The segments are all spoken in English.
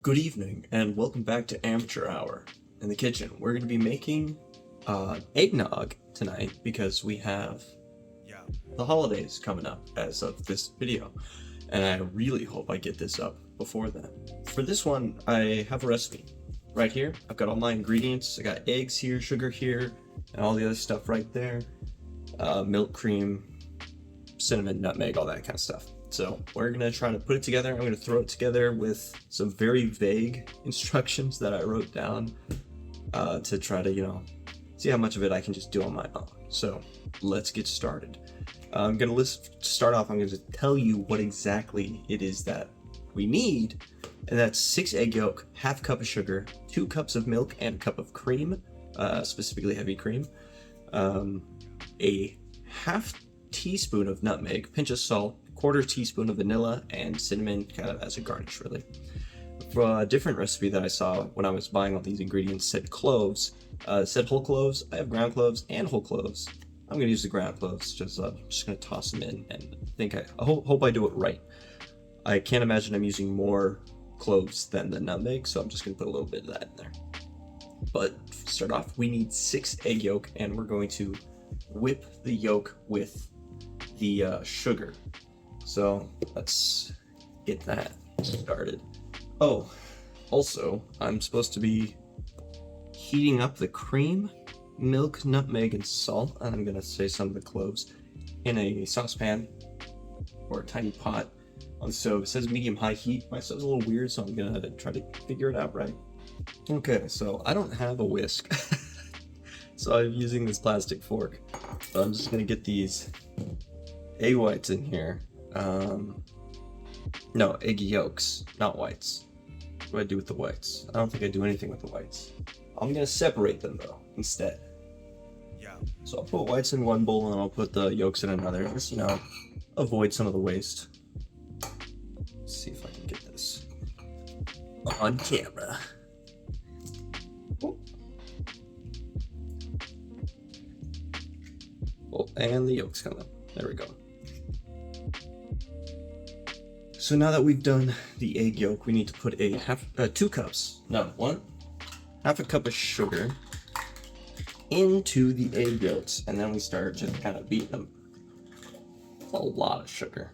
Good evening, and welcome back to Amateur Hour in the kitchen. We're going to be making eggnog tonight because we have the holidays coming up as of this video, and I really hope I get this up before then. For this one, I have a recipe right here. I've got all my ingredients. I got eggs here, sugar here, and all the other stuff right there. Milk, cream, cinnamon, nutmeg, all that kind of stuff. So we're gonna try to put it together. I'm gonna throw it together with some very vague instructions that I wrote down to try to, see how much of it I can just do on my own. So let's get started. I'm gonna start off. I'm gonna tell you what exactly it is that we need, and that's 6 egg yolk, half cup of sugar, 2 cups of milk, and a cup of cream, specifically heavy cream, a half teaspoon of nutmeg, pinch of salt, quarter teaspoon of vanilla, and cinnamon kind of as a garnish, really. For a different recipe that I saw when I was buying all these ingredients said cloves, said whole cloves. I have ground cloves and whole cloves. I'm gonna use the ground cloves, just gonna toss them in and I hope I do it right. I can't imagine I'm using more cloves than the nutmeg, so I'm just gonna put a little bit of that in there. But to start off, we need 6 egg yolk, and we're going to whip the yolk with the sugar. So let's get that started. Oh, also, I'm supposed to be heating up the cream, milk, nutmeg, and salt, and I'm gonna say some of the cloves, in a saucepan or a tiny pot on the stove. It says medium-high heat. My stove's a little weird, so I'm gonna try to figure it out right. Okay, so I don't have a whisk, so I'm using this plastic fork. So I'm just gonna get these egg whites in here. No, egg yolks, not whites. What do I do with the whites? I don't think I do anything with the whites. I'm gonna separate them though, instead. Yeah. So I'll put whites in one bowl and I'll put the yolks in another. Just, avoid some of the waste. Let's see if I can get this on camera. Oh, and the yolks come up. There we go. So now that we've done the egg yolk, we need to put half a cup of sugar into the egg yolks, and then we start just kind of beating them. A lot of sugar.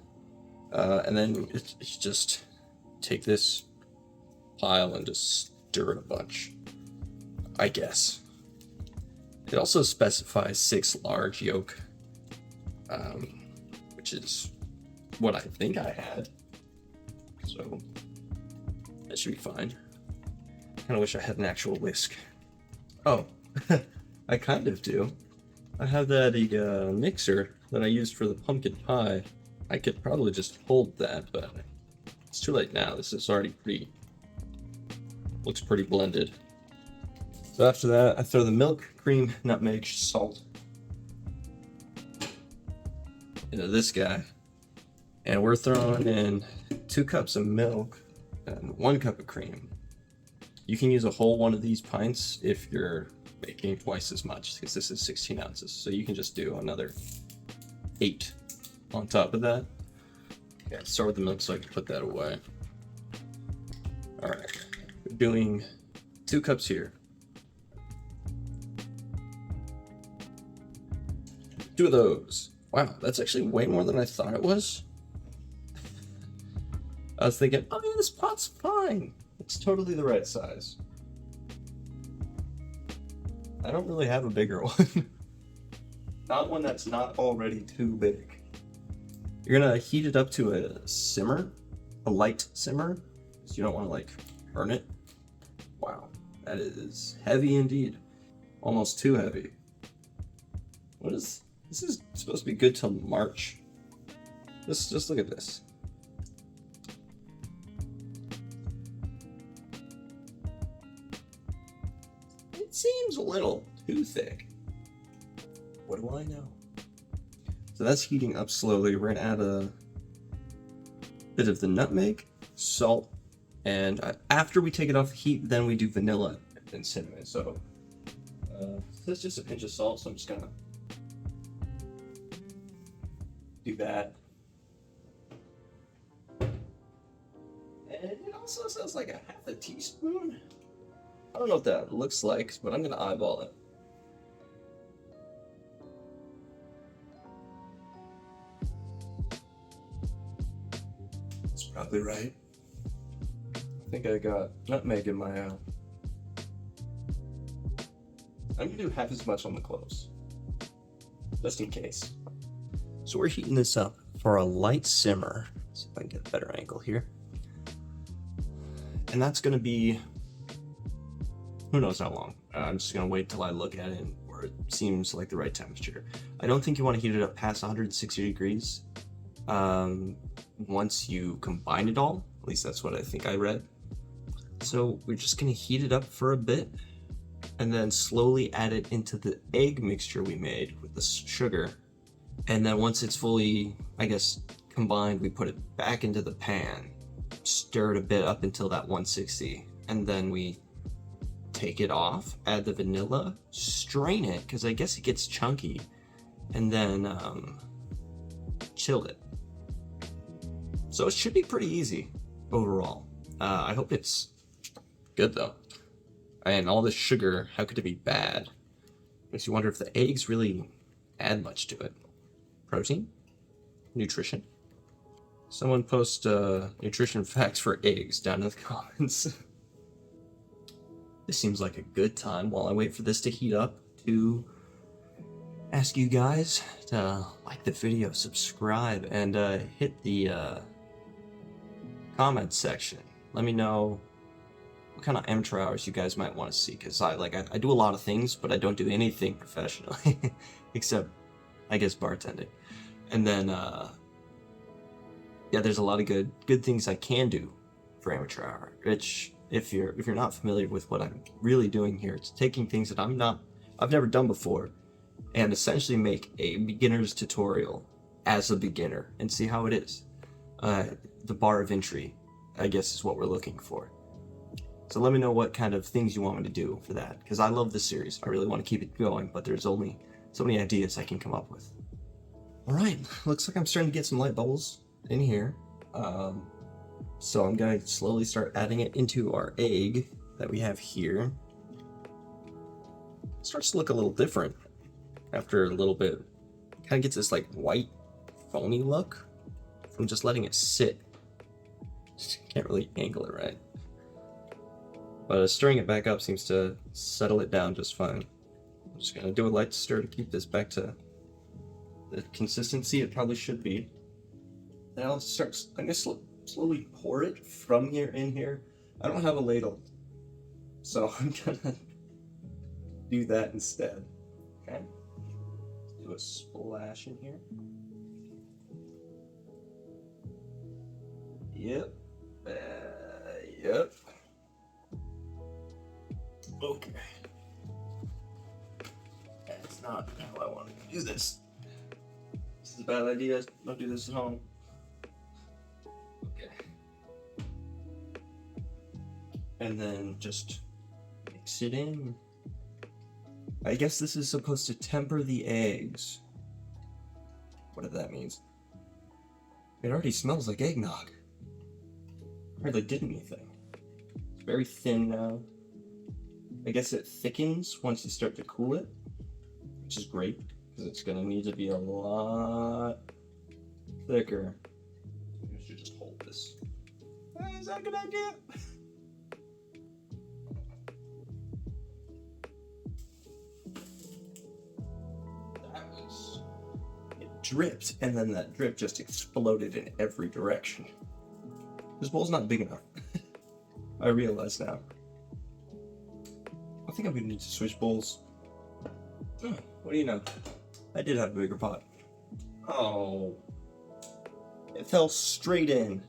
And then it's just take this pile and just stir it a bunch, I guess. It also specifies 6 large yolk, which is what I think I had. So that should be fine. Kind of wish I had an actual whisk. Oh, I kind of do. I have that mixer that I used for the pumpkin pie. I could probably just hold that, but it's too late now. This is already looks pretty blended. So after that, I throw the milk, cream, nutmeg, salt into this guy. And we're throwing in 2 cups of milk and 1 cup of cream. You can use a whole one of these pints if you're making twice as much, because this is 16 ounces. So you can just do another 8 on top of that. Okay, start with the milk so I can put that away. All right, we're doing 2 cups here. 2 of those. Wow, that's actually way more than I thought it was. I was thinking, oh yeah, this pot's fine. It's totally the right size. I don't really have a bigger one. Not one that's not already too big. You're gonna heat it up to a simmer, a light simmer, because you don't want to burn it. Wow, that is heavy indeed. Almost too heavy. This is supposed to be good till March. Just look at this. It seems a little too thick. What do I know? So that's heating up slowly. We're gonna add a bit of the nutmeg, salt, and after we take it off the heat, then we do vanilla and cinnamon. So that's just a pinch of salt, so I'm just gonna do that. And Also sounds like a half a teaspoon. I don't know what that looks like, but I'm gonna eyeball it. It's probably right. I think I got nutmeg in my I'm gonna do half as much on the cloves, just in case. So we're heating this up for a light simmer. Let's see if I can get a better angle here. And that's gonna be, who knows how long. I'm just gonna wait till I look at it where it seems like the right temperature. I don't think you wanna heat it up past 160 degrees once you combine it all. At least that's what I think I read. So we're just gonna heat it up for a bit and then slowly add it into the egg mixture we made with the sugar. And then once it's fully, I guess, combined, we put it back into the pan, stir it a bit up until that 160, and then we take it off, add the vanilla, strain it, because I guess it gets chunky, and then chill it. So it should be pretty easy overall. I hope it's good though. And all this sugar, how could it be bad? Makes you wonder if the eggs really add much to it. Protein? Nutrition? Someone post nutrition facts for eggs down in the comments. This seems like a good time while I wait for this to heat up to ask you guys to like the video, subscribe, and hit the comment section. Let me know what kind of amateur hours you guys might want to see, because I do a lot of things, but I don't do anything professionally except, I guess, bartending. And then yeah, there's a lot of good things I can do for amateur hour, which if you're not familiar with what I'm really doing here, it's taking things that I've never done before and essentially make a beginner's tutorial as a beginner and see how it is. The bar of entry, I guess, is what we're looking for. So let me know what kind of things you want me to do for that, because I love this series. I really want to keep it going, but there's only so many ideas I can come up with. All right, looks like I'm starting to get some light bubbles in here. So I'm going to slowly start adding it into our egg that we have here. It starts to look a little different after a little bit. Kind of gets this like white, foamy look from just letting it sit. Just can't really angle it right. But stirring it back up seems to settle it down just fine. I'm just gonna do a light stir to keep this back to the consistency it probably should be. Then I'll start, I'm gonna slowly pour it from here in here. I don't have a ladle, so I'm gonna do that instead. Okay, do a splash in here. Yep. Yep. Okay. That's not how I wanted to do this. This is a bad idea. Don't do this at home. Okay. And then just mix it in. I guess this is supposed to temper the eggs. Whatever that means. It already smells like eggnog. Hardly did anything. It's very thin now. I guess it thickens once you start to cool it, which is great, because it's going to need to be a lot thicker. I should just hold this. Is that a good idea? That was... It dripped, and then that drip just exploded in every direction. This bowl's not big enough. I realize now. I think I'm gonna need to switch bowls. Oh, what do you know? I did have a bigger pot. Oh. It fell straight in.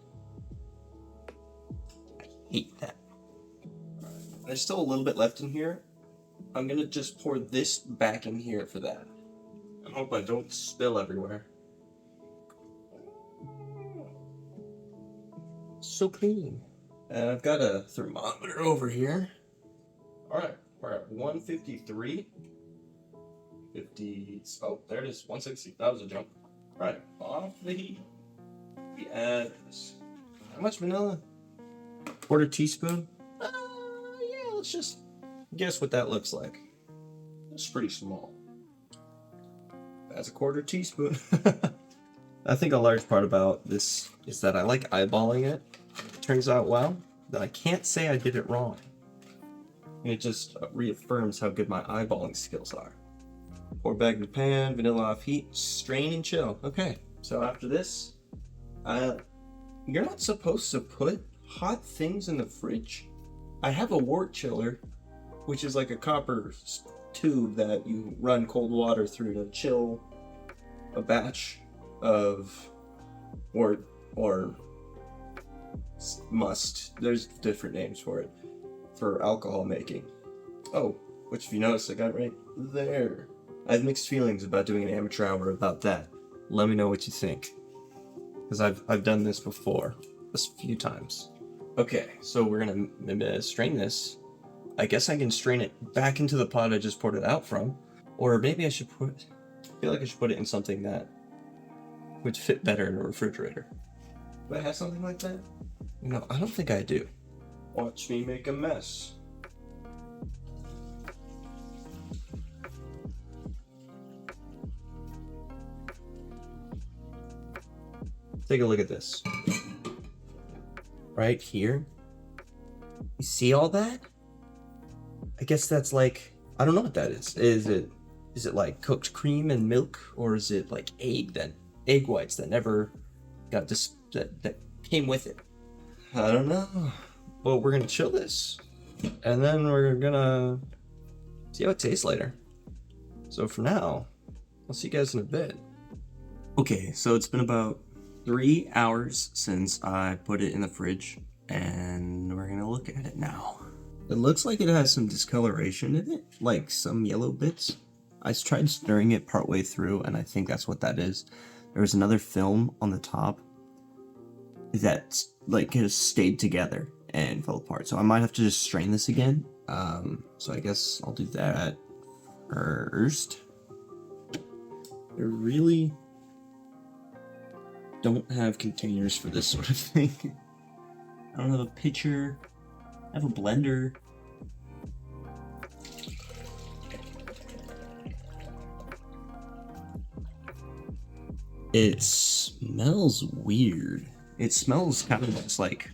I hate that. Alright, there's still a little bit left in here. I'm gonna just pour this back in here for that. I hope I don't spill everywhere. So clean. And I've got a thermometer over here. Alright, we're at 153. 50. Oh, there it is, 160. That was a jump. Alright, off the heat. We add this. How much vanilla? quarter teaspoon. Yeah, let's just guess what that looks like. It's pretty small. That's a quarter teaspoon. I think a large part about this is that I like eyeballing it. It turns out well, that I can't say I did it wrong. And it just reaffirms how good my eyeballing skills are. Pour back in the pan, vanilla off heat, strain and chill. Okay, so after this, you're not supposed to put hot things in the fridge. I have a wort chiller, which is like a copper tube that you run cold water through to chill a batch of wort or must. There's different names for it, for alcohol making. Oh, which if you notice I got right there. I have mixed feelings about doing an amateur hour about that. Let me know what you think, because I've done this before, a few times. Okay, so we're gonna strain this. I guess I can strain it back into the pot I just poured it out from, or maybe I feel like I should put it in something that would fit better in a refrigerator. Do I have something like that? No, I don't think I do. Watch me make a mess. Take a look at this. Right here. You see all that? I guess that's like, I don't know what that is. Is it like cooked cream and milk, or is it like egg whites that never got that came with it? I don't know. Well, we're gonna chill this, and then we're gonna see how it tastes later. So for now, I'll see you guys in a bit. Okay, so it's been about 3 hours since I put it in the fridge, and we're gonna look at it now. It looks like it has some discoloration in it, like some yellow bits. I tried stirring it partway through, and I think that's what that is. There was another film on the top that like just stayed together and fell apart. So I might have to just strain this again. So I guess I'll do that first. I really don't have containers for this sort of thing. I don't have a pitcher. I have a blender. It smells weird. It smells kind of just like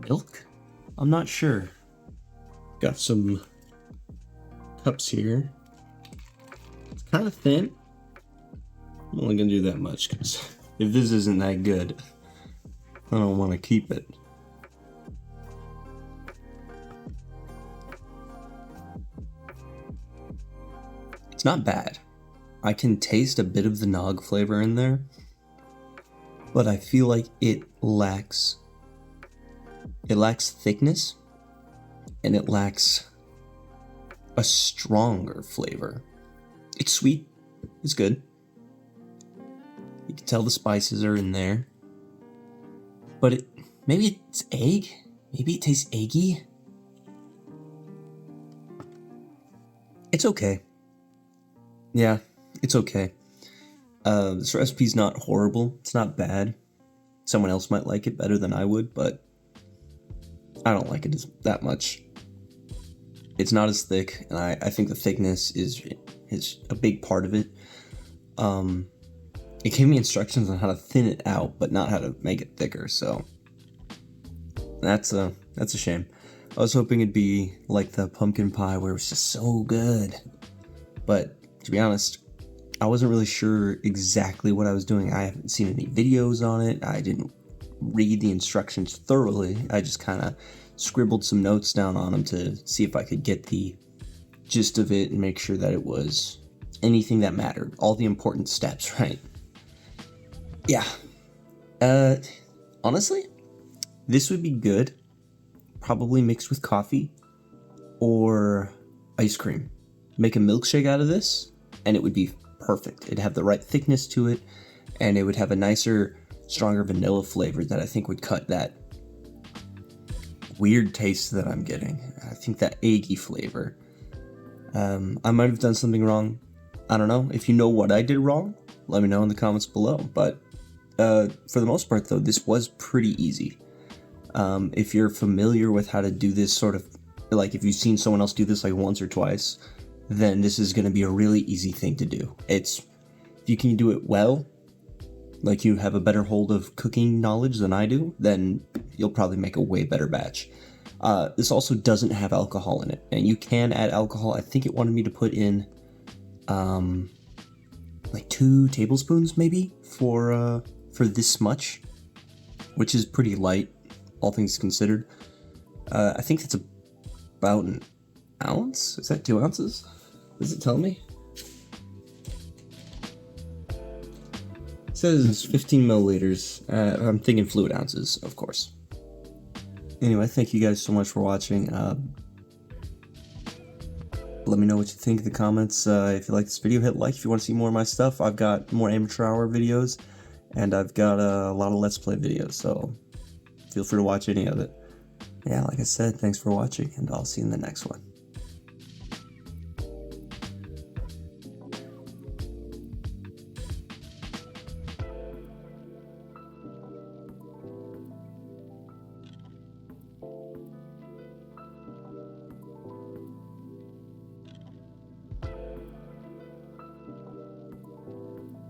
milk. I'm not sure. Got some cups here. It's kind of thin. I'm only gonna do that much because if this isn't that good, I don't want to keep it. It's not bad. I can taste a bit of the nog flavor in there, but I feel like it lacks thickness, and it lacks a stronger flavor. It's sweet. It's good. You can tell the spices are in there, but maybe it's egg. Maybe it tastes eggy. It's okay. Yeah, it's okay. This recipe's not horrible. It's not bad. Someone else might like it better than I would, but I don't like it that much. It's not as thick, and I think the thickness is a big part of it. It gave me instructions on how to thin it out, but not how to make it thicker, so that's a shame. I was hoping it'd be like the pumpkin pie where it was just so good, but to be honest, I wasn't really sure exactly what I was doing. I haven't seen any videos on it. I didn't read the instructions thoroughly. I just kind of scribbled some notes down on them to see if I could get the gist of it and make sure that it was anything that mattered. All the important steps, right? Yeah. Honestly, this would be good. Probably mixed with coffee or ice cream. Make a milkshake out of this, and it would be perfect. It'd have the right thickness to it, and it would have a nicer, stronger vanilla flavor that I think would cut that weird taste that I'm getting. I think that eggy flavor. I might have done something wrong. I don't know. If you know what I did wrong, let me know in the comments below. But for the most part, though, this was pretty easy. If you're familiar with how to do this sort of, like if you've seen someone else do this like once or twice, then this is going to be a really easy thing to do. If you can do it well, like you have a better hold of cooking knowledge than I do, then you'll probably make a way better batch. This also doesn't have alcohol in it, and you can add alcohol. I think it wanted me to put in like 2 tablespoons maybe for this much, which is pretty light, all things considered. I think that's about an ounce. Is that 2 ounces? Does it tell me? It says 15 milliliters. I'm thinking fluid ounces, of course. Anyway, thank you guys so much for watching. Let me know what you think in the comments. If you like this video, hit like. If you want to see more of my stuff, I've got more amateur hour videos, and I've got a lot of Let's Play videos, so feel free to watch any of it. Yeah, like I said, thanks for watching, and I'll see you in the next one.